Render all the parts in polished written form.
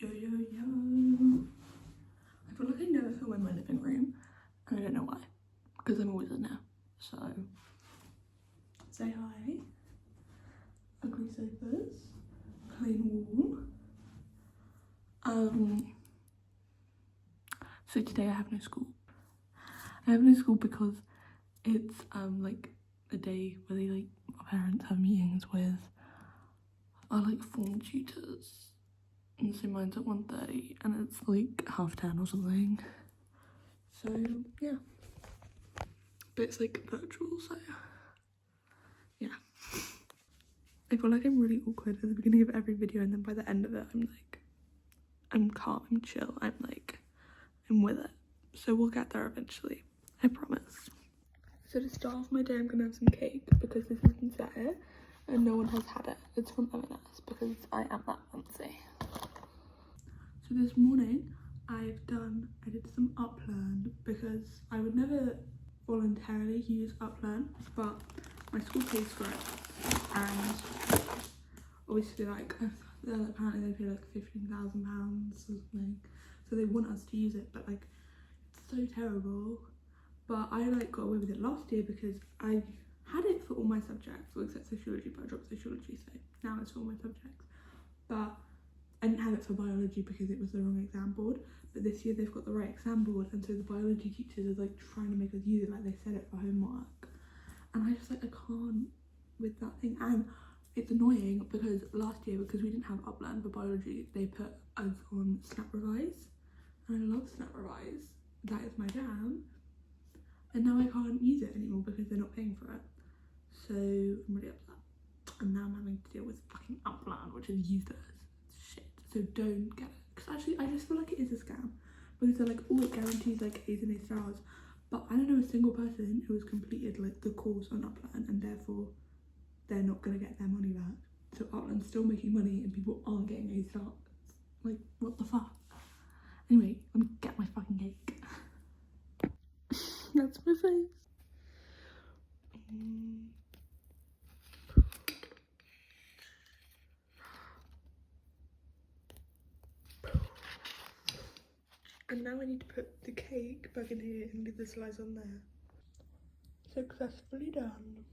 Yo. I feel like I never film in my living room, and I don't know why, because I'm always in there. So, say hi. Ugly sofas, plain wall. So today I have no school. I have no school because it's like the day where they like our parents have meetings with our like form tutors. And so mine's at 1:30 and it's like 10:30 or something. So yeah. But it's like virtual, so yeah. I feel like I'm really awkward at the beginning of every video, and then by the end of it I'm calm, I'm chill, I'm with it. So we'll get there eventually, I promise. So to start off my day, I'm gonna have some cake because this has been set here and no one has had it. It's from M&S because I am that fancy. So this morning I did some Uplearn because I would never voluntarily use Uplearn, but my school pays for it, and obviously like apparently they pay like £15,000 or something, so they want us to use it, but like it's so terrible. But I like got away with it last year because I had it for all my subjects, well, except sociology, but I dropped sociology, so now it's for all my subjects. But I didn't have it for biology because it was the wrong exam board. But this year they've got the right exam board, and so the biology teachers are like trying to make us use it, like they said it for homework. And I just like, I can't with that thing. And it's annoying because last year, because we didn't have Uplearn for biology, they put us on Snap Revise. And I love Snap Revise. That is my jam. And now I can't use it anymore because they're not paying for it. So I'm really upset. And now I'm having to deal with fucking Uplearn, which is useless. It's shit. So don't get it. Because actually I just feel like it is a scam. Because they're like, oh, it guarantees like A's and A stars. But I don't know a single person who has completed like the course on Uplearn, and therefore they're not going to get their money back. So Uplearn's still making money and people aren't getting A stars. Like, what the fuck? Anyway, let me get my fucking cake. That's my face. And now I need to put the cake back in here and leave the slice on there. Successfully done.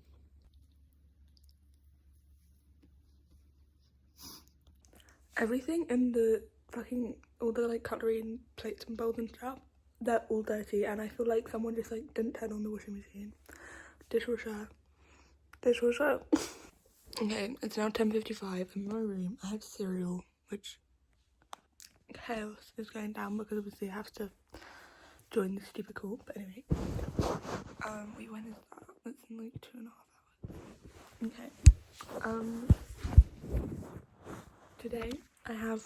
Everything in the fucking, all the like cutlery and plates and bowls and stuff, they're all dirty, and I feel like someone just like didn't turn on the washing machine. Dishwasher. Okay, it's now 10:55 in my room. I have cereal, which chaos is going down because obviously I have to join the stupid call. But anyway, wait, when is that? That's in like 2.5 hours. Okay. Today I have,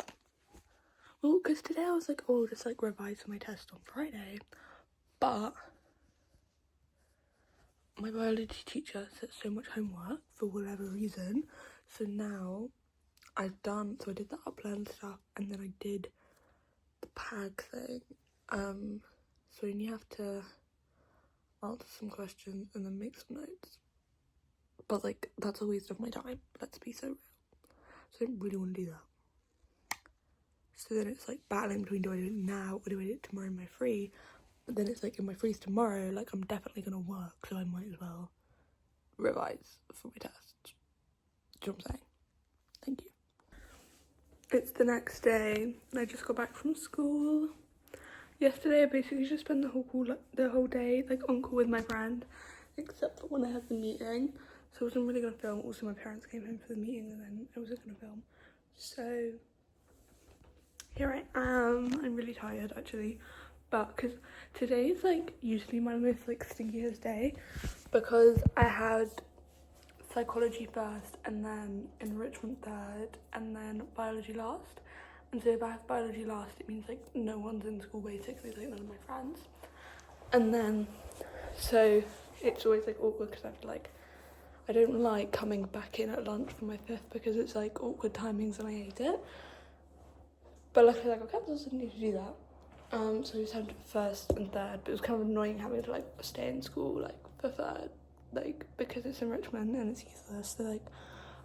well, because today I was like, oh, I'll just like revise for my test on Friday, but my biology teacher set so much homework for whatever reason, so now I did the Uplearn stuff, and then I did the PAG thing, so then you have to answer some questions and then make some notes, but like that's a waste of my time, let's be so real, so I don't really want to do that. So then it's like battling between, do I do it now or do I do it tomorrow in my free? But then it's like in my frees tomorrow, like I'm definitely gonna work, so I might as well revise for my test. Do you know what I'm saying? Thank you. It's the next day and I just got back from school. Yesterday I basically just spent the whole day like on call with my friend, except for when I had the meeting. So I wasn't really gonna film. Also my parents came home for the meeting and then I wasn't gonna film. So here I am. I'm really tired actually, but because today is like usually my most like stinkiest day because I had psychology first and then enrichment third and then biology last. And so if I have biology last, it means like no one's in school basically, like none of my friends. And then so it's always like awkward because I don't like coming back in at lunch for my fifth because it's like awkward timings and I hate it. But luckily I got cancelled, so I didn't need to do that. So we just had first and third, but it was kind of annoying having to like stay in school like for third, like because it's enrichment and it's useless. So like,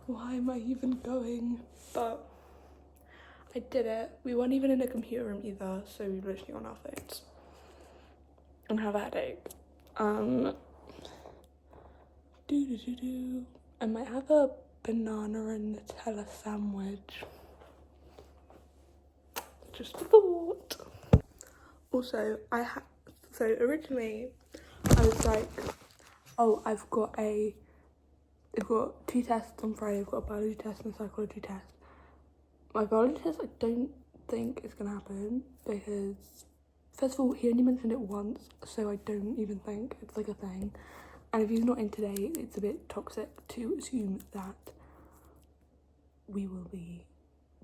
why am I even going? But I did it. We weren't even in a computer room either, so we were literally on our phones. And have a headache. I might have a banana and Nutella sandwich. Just a thought. Also, so originally I was like, oh, I've got 2 tests on Friday. I've got a biology test and a psychology test. My biology test, I don't think it's gonna happen because, first of all, he only mentioned it once, so I don't even think it's like a thing. And if he's not in today, it's a bit toxic to assume that we will be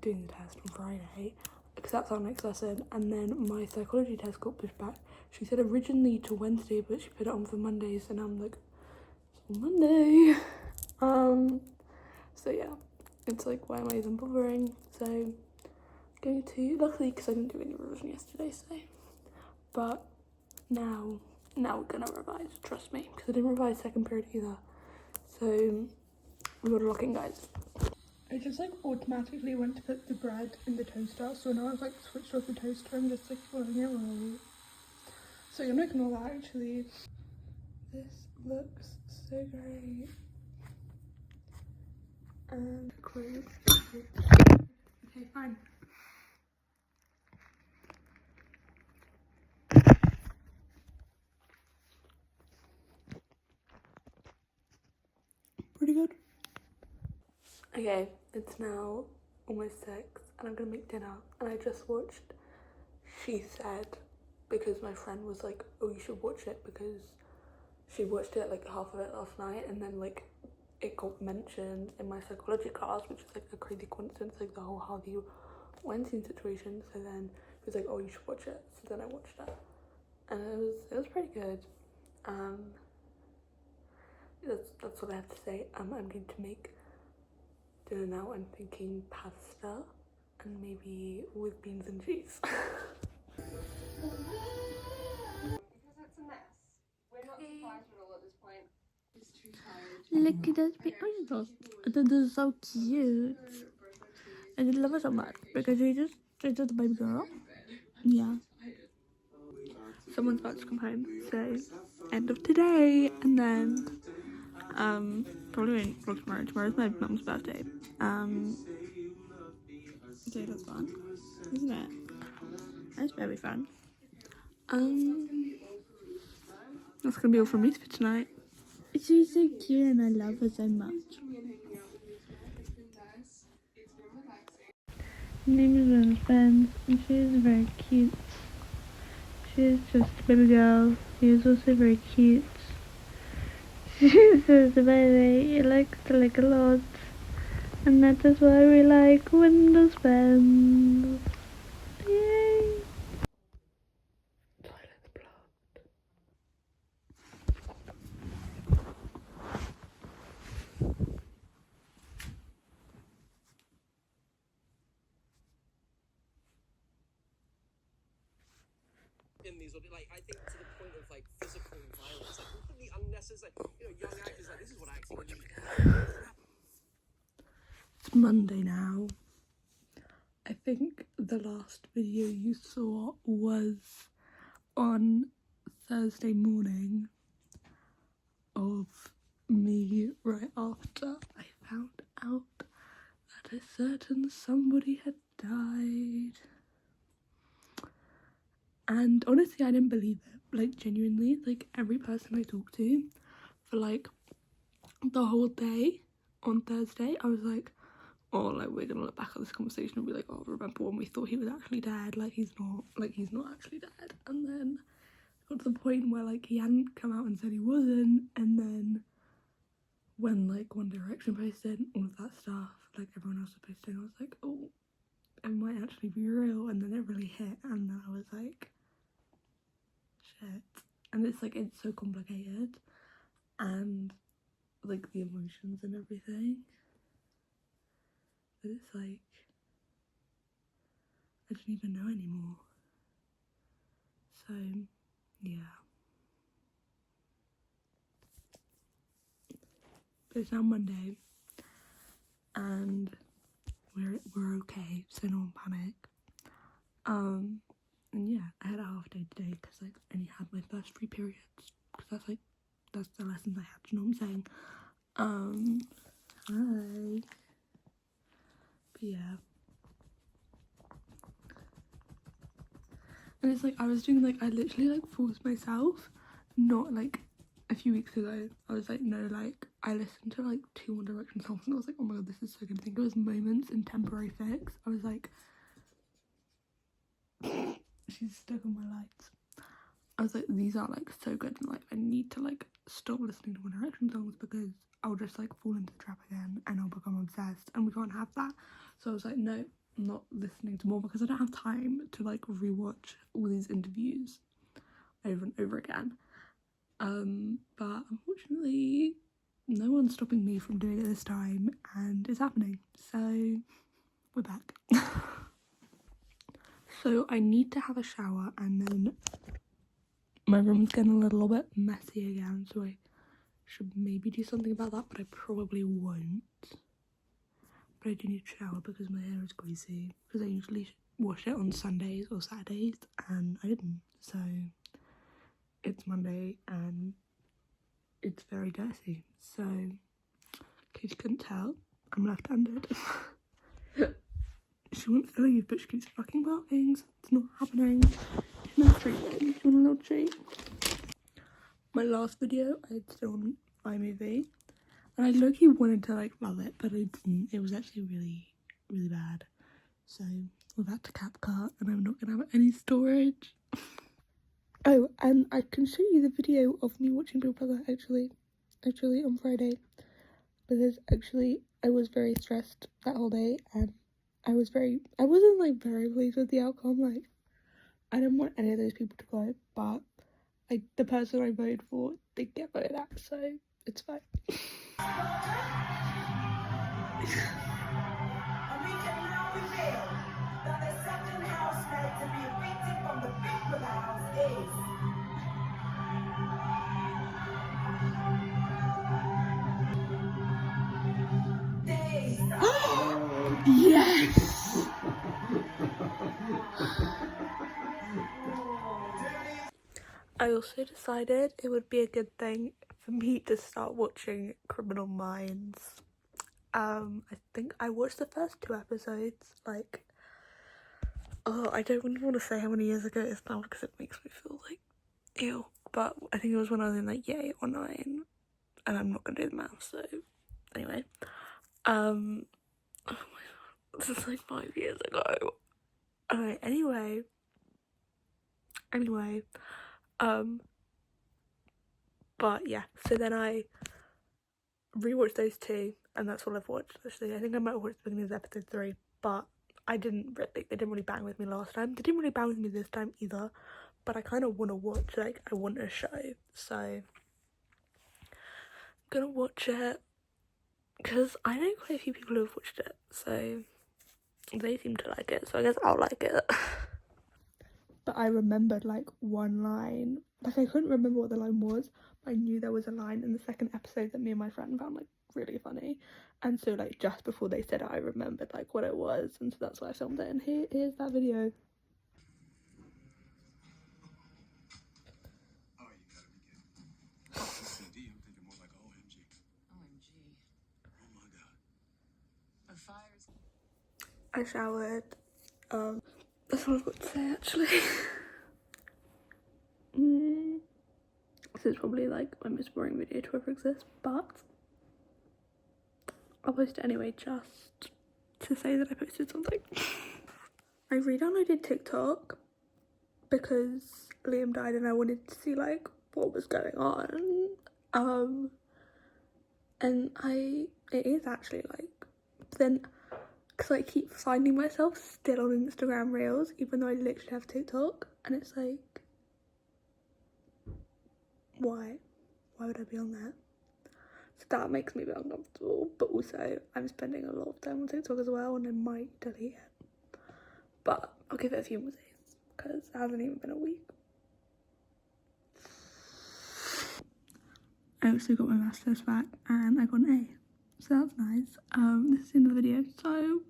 doing the test on Friday, because that's our next lesson. And then my psychology test got pushed back. She said originally to Wednesday, but she put it on for Mondays, and I'm like, it's Monday. So yeah, it's like, why am I even bothering? So going to, luckily, because I didn't do any revision yesterday, so, but now we're gonna revise, trust me, because I didn't revise second period either. So we gotta lock in, guys. I just like automatically went to put the bread in the toaster, so now I've like switched off the toaster and just like letting it roll. So you're not ignore that actually. This looks so great. And close. Okay, fine. Pretty good. Okay, it's now almost 6 and I'm gonna make dinner, and I just watched She Said because my friend was like, oh, you should watch it, because she watched it like half of it last night, and then like it got mentioned in my psychology class, which is like a crazy coincidence, like the whole Harvey Weinstein situation. So then she was like, oh, you should watch it. So then I watched it, and it was pretty good. That's what I have to say. I'm going to make dinner now. I'm thinking pasta and maybe with beans and cheese. Because it's a mess. We're not surprised at all at this point. Look at those pictures. This is so cute. I just love it so much because she's just a baby girl. Yeah. Someone's about to come home, so end of today, and then probably won't vlog tomorrow. Tomorrow's my mum's birthday. So that's fun, isn't it? That's very fun. That's gonna be all from me for tonight. She's so cute and I love her so much. Her name is Spence and she is very cute. She is just a baby girl. She is also very cute. She's just a baby. He likes to lick a lot. And that is why we like Window Spence. Yay! Toilet's blocked. In these, like, I think to the point of like physical violence, like completely unnecessary. You know, young actors like, this is what acting is. It's Monday now. I think the last video you saw was on Thursday morning of me right after I found out that a certain somebody had died. And honestly, I didn't believe it. Like, genuinely, like every person I talked to for like the whole day on Thursday, I was like, oh, like we're gonna look back at this conversation and be like, oh, remember when we thought he was actually dead? Like he's not actually dead. And then got to the point where like he hadn't come out and said he wasn't, and then when like One Direction posted all of that stuff, like everyone else was posting, I was like, oh, it might actually be real. And then it really hit, and then I was like, shit. And it's like, it's so complicated, and like the emotions and everything, but it's like I don't even know anymore. So yeah, but it's now Monday, and we're okay, so no one panic. And yeah, I had a half day today because like I only had my first 3 periods, because that's the lessons I had, do you know what I'm saying? Hi. But yeah. And it's like I was doing like, I literally like forced myself, not like a few weeks ago I was like, no, like I listened to like 2 One Direction songs and I was like, oh my god, this is so good. I think it was Moments and Temporary Fix. I was like, she's stuck on my lights. I was like, these are like so good, and like I need to like stop listening to One Direction songs because I'll just like fall into the trap again and I'll become obsessed, and we can't have that. So I was like, no, I'm not listening to more because I don't have time to like rewatch all these interviews over and over again. But unfortunately no one's stopping me from doing it this time, and it's happening, so we're back. So I need to have a shower, and then my room's getting a little bit messy again, so I should maybe do something about that, but I probably won't. But I do need to shower because my hair is greasy, because I usually wash it on Sundays or Saturdays, and I didn't. So it's Monday and it's very dirty. So in case you couldn't tell, I'm left-handed. She wants to leave, but she keeps fucking barking, so it's not happening. No treat then. You want a little treat? My last video I had still on iMovie, and I low-key wanted to like love it, but I didn't. It was actually really, really bad. So we're back to CapCut, and I'm not gonna have any storage. Oh, and I can show you the video of me watching Big Brother actually on Friday, because actually I was very stressed that whole day, and I wasn't like very pleased with the outcome. Like, I didn't want any of those people to go, but the person I voted for did get voted out, so it's fine. Yes! I also decided it would be a good thing for me to start watching Criminal Minds. I think I watched the first 2 episodes, like, oh, I don't really want to say how many years ago it is now because it makes me feel like ew, but I think it was when I was in like year 8 or 9, and I'm not gonna do the math, so anyway. Oh my god, this is like 5 years ago. Alright, anyway, but yeah, so then I rewatched those 2, and that's all I've watched actually. I think I might have watched the beginning of episode 3, but they didn't really bang with me last time. They didn't really bang with me this time either, but I kind of want to watch, like, I want a show, so I'm gonna watch it, because I know quite a few people who have watched it, so they seem to like it, so I guess I'll like it. But I remembered like one line, like I couldn't remember what the line was, but I knew there was a line in the second episode that me and my friend found like really funny, and so like just before they said it, I remembered like what it was, and so that's why I filmed it, and here's that video. Oh, you gotta be kidding. OCD, I'm thinking more like OMG. OMG. Oh my god. A fire's I showered. That's all I've got to say actually. This is probably like my most boring video to ever exist, but I'll post it anyway just to say that I posted something. I re-downloaded TikTok because Liam died and I wanted to see like what was going on. And it is actually like, then, because I keep finding myself still on Instagram Reels even though I literally have TikTok, and it's like, why would I be on there? So that makes me a bit uncomfortable, but also I'm spending a lot of time on TikTok as well, and I might delete it, but I'll give it a few more days because it hasn't even been a week. I also got my master's back and I got an A, so that's nice. This is the end of the video, so